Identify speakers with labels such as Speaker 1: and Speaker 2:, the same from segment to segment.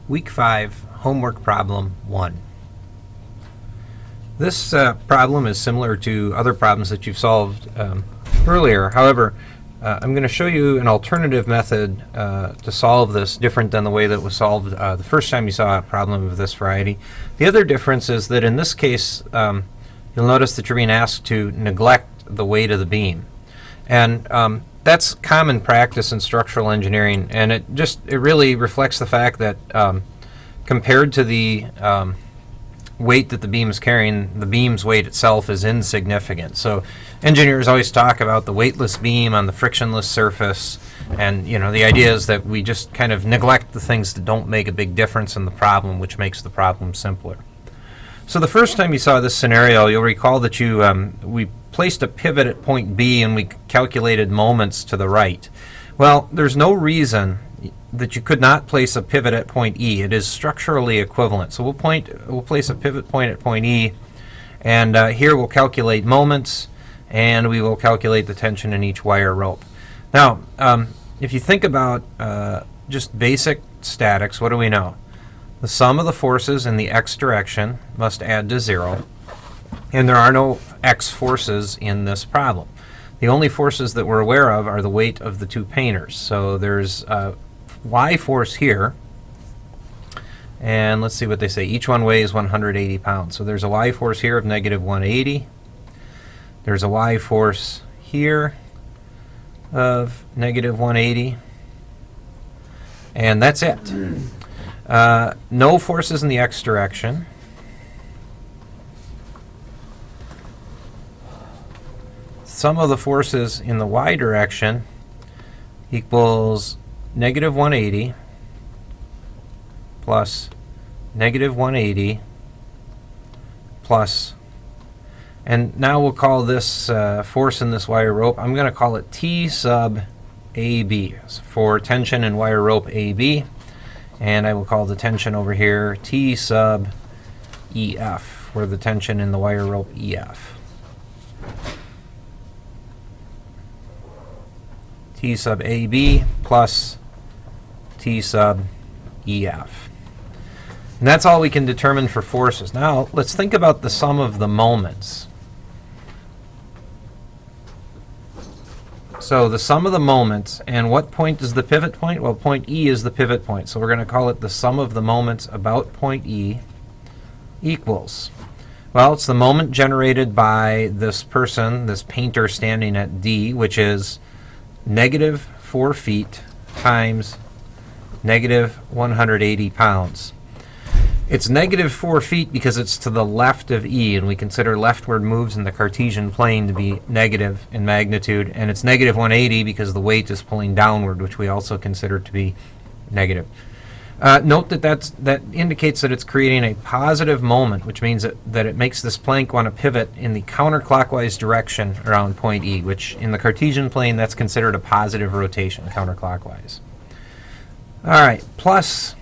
Speaker 1: Week 5, Homework Problem 1. This problem is similar to other problems that you've solved earlier. However, I'm going to show you an alternative method to solve this, different than the way that was solved the first time you saw a problem of this variety. The other difference is that in this case, you'll notice that you're being asked to neglect the weight of the beam. And that's common practice in structural engineering, and it really reflects the fact that compared to the weight that the beam is carrying, the beam's weight itself is insignificant. So engineers always talk about the weightless beam on the frictionless surface, and the idea is that we just kind of neglect the things that don't make a big difference in the problem, which makes the problem simpler. So the first time you saw this scenario, you'll recall that we placed a pivot at point B and we calculated moments to the right. Well, there's no reason that you could not place a pivot at point E. It is structurally equivalent. So we'll place a pivot point at point E, and here we'll calculate moments, and we will calculate the tension in each wire rope. Now, if you think about just basic statics, what do we know? The sum of the forces in the x direction must add to 0, and there are no x forces in this problem. The only forces that we're aware of are the weight of the two painters. So there's a y force here, and let's see what they say. Each one weighs 180 pounds. So there's a y force here of negative 180. There's a y force here of negative 180. And that's it. No forces in the x direction. Sum of the forces in the y direction equals negative 180 plus negative 180 plus, and now we'll call this force in this wire rope, I'm going to call it T sub AB for tension in wire rope AB, and I will call the tension over here T sub EF for the tension in the wire rope EF. T sub AB plus T sub EF. And that's all we can determine for forces. Now, let's think about the sum of the moments. So the sum of the moments, and what point is the pivot point? Well, point E is the pivot point. So we're going to call it the sum of the moments about point E equals, well, it's the moment generated by this person, this painter standing at D, which is negative 4 feet times negative 180 pounds. It's negative 4 feet because it's to the left of E, and we consider leftward moves in the Cartesian plane to be negative in magnitude, and it's negative 180 because the weight is pulling downward, which we also consider to be negative. Note that indicates that it's creating a positive moment, which means that it makes this plank want to pivot in the counterclockwise direction around point E, which in the Cartesian plane, that's considered a positive rotation, counterclockwise. All right, plus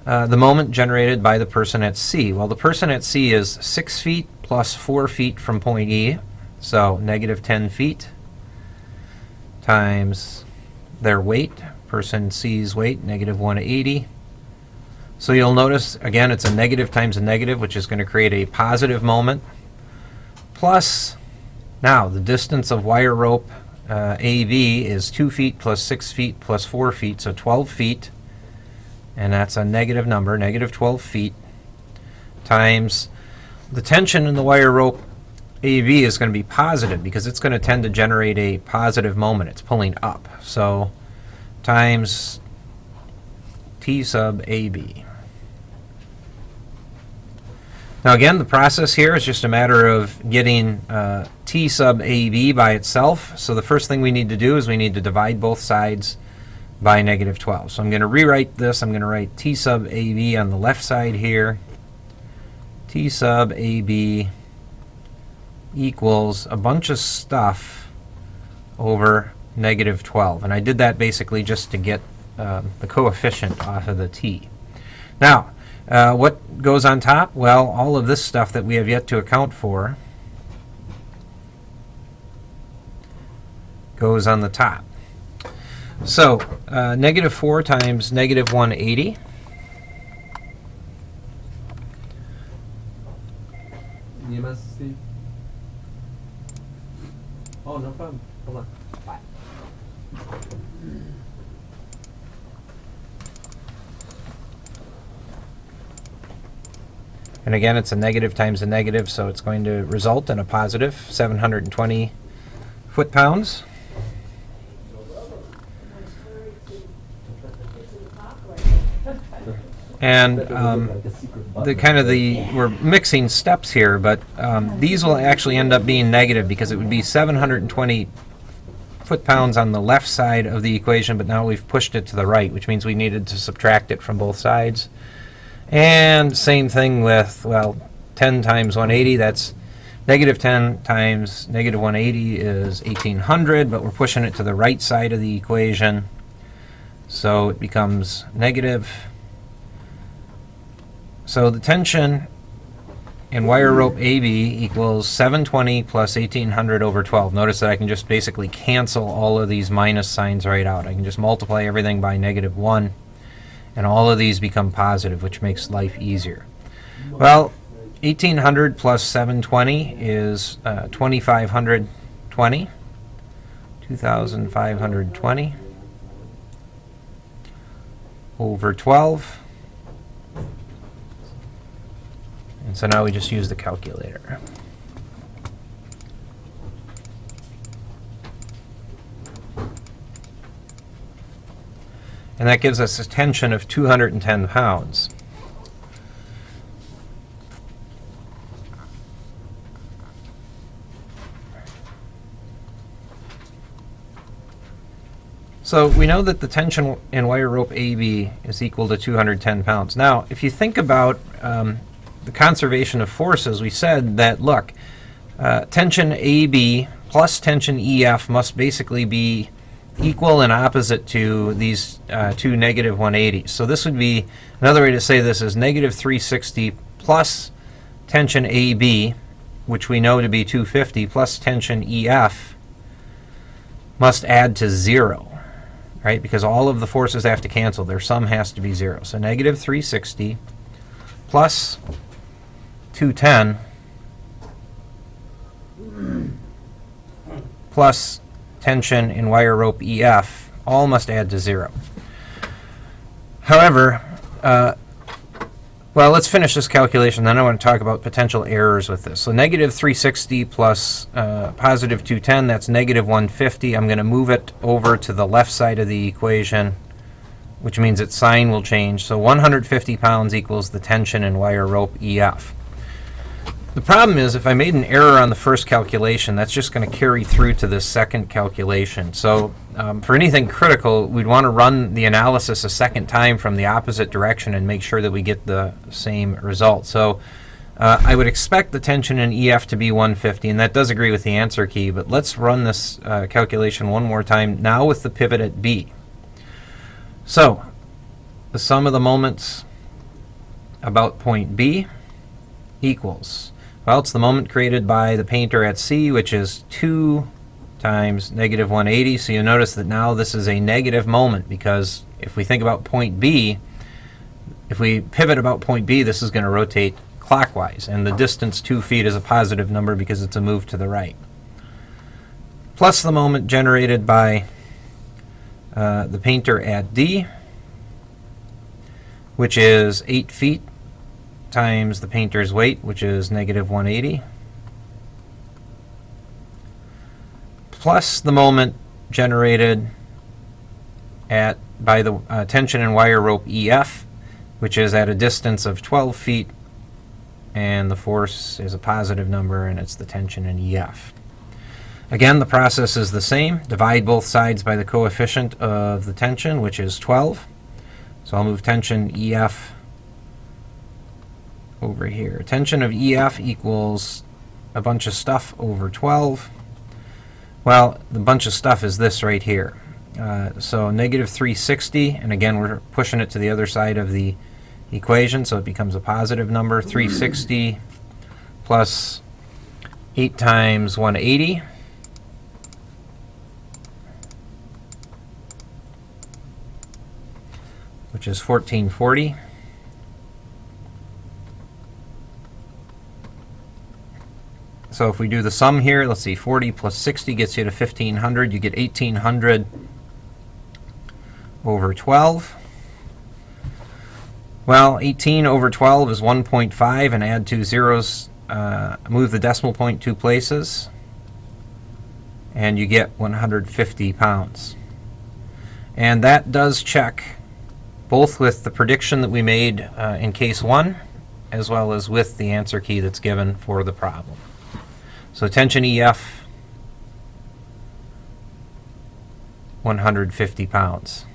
Speaker 1: the moment generated by the person at C. Well, the person at C is 6 feet plus 4 feet from point E, so negative 10 feet times their weight. Person C's weight, negative 180. So you'll notice, again, it's a negative times a negative, which is going to create a positive moment. Plus, now, the distance of wire rope AB is 2 feet plus 6 feet plus 4 feet, so 12 feet. And that's a negative number, negative 12 feet, times the tension in the wire rope AB is going to be positive because it's going to tend to generate a positive moment. It's pulling up. So times T sub AB. Now again, the process here is just a matter of getting T sub AB by itself. So the first thing we need to do is we need to divide both sides by negative 12. So I'm going to rewrite this. I'm going to write T sub AB on the left side here. T sub AB equals a bunch of stuff over negative 12. And I did that basically just to get the coefficient off of the T. Now, what goes on top? Well, all of this stuff that we have yet to account for goes on the top. So, negative 4 times negative 180.
Speaker 2: EMS, Steve? Oh, no problem. Hold on. Bye.
Speaker 1: And again, it's a negative times a negative, so it's going to result in a positive 720 foot-pounds. And we're mixing steps here, but these will actually end up being negative because it would be 720 foot-pounds on the left side of the equation, but now we've pushed it to the right, which means we needed to subtract it from both sides. And same thing with, well, 10 times 180, that's negative 10 times negative 180 is 1800, but we're pushing it to the right side of the equation, so it becomes negative. So the tension in wire rope AB equals 720 plus 1800 over 12. Notice that I can just basically cancel all of these minus signs right out. I can just multiply everything by negative 1, and all of these become positive, which makes life easier. Well, 1800 plus 720 is 2520, 2520 over 12. And so now we just use the calculator. And that gives us a tension of 210 pounds. So we know that the tension in wire rope AB is equal to 210 pounds. Now, if you think about the conservation of forces, we said that, look, tension AB plus tension EF must basically be equal and opposite to these two negative 180s. So this would be, another way to say this is negative 360 plus tension AB, which we know to be 250, plus tension EF must add to 0, right? Because all of the forces have to cancel. Their sum has to be 0. So negative 360 plus 210 plus tension in wire rope EF all must add to 0. However, well, let's finish this calculation, then I want to talk about potential errors with this. So negative 360 plus positive 210, that's negative 150. I'm going to move it over to the left side of the equation, which means its sign will change. So 150 pounds equals the tension in wire rope EF. The problem is, if I made an error on the first calculation, that's just going to carry through to this second calculation. So for anything critical, we'd want to run the analysis a second time from the opposite direction and make sure that we get the same result. So I would expect the tension in EF to be 150, and that does agree with the answer key, but let's run this calculation one more time, now with the pivot at B. So the sum of the moments about point B equals, well, it's the moment created by the painter at C, which is 2 times negative 180. So you notice that now this is a negative moment, because if we think about point B, if we pivot about point B, this is going to rotate clockwise, and the distance 2 feet is a positive number because it's a move to the right. Plus the moment generated by the painter at D, which is 8 feet times the painter's weight, which is negative 180, plus the moment generated by the tension in wire rope EF, which is at a distance of 12 feet, and the force is a positive number, and it's the tension in EF. Again, the process is the same. Divide both sides by the coefficient of the tension, which is 12. So I'll move tension EF over here. Tension of EF equals a bunch of stuff over 12. Well, the bunch of stuff is this right here. So negative 360, and again we're pushing it to the other side of the equation, so it becomes a positive number. 360 plus 8 times 180 which is 1440. So if we do the sum here, let's see, 40 plus 60 gets you to 1500. You get 1800 over 12. Well, 18 over 12 is 1.5, and add two zeros, move the decimal point 2 places, and you get 150 pounds. And that does check both with the prediction that we made in case 1, as well as with the answer key that's given for the problem. So attention EF, 150 pounds.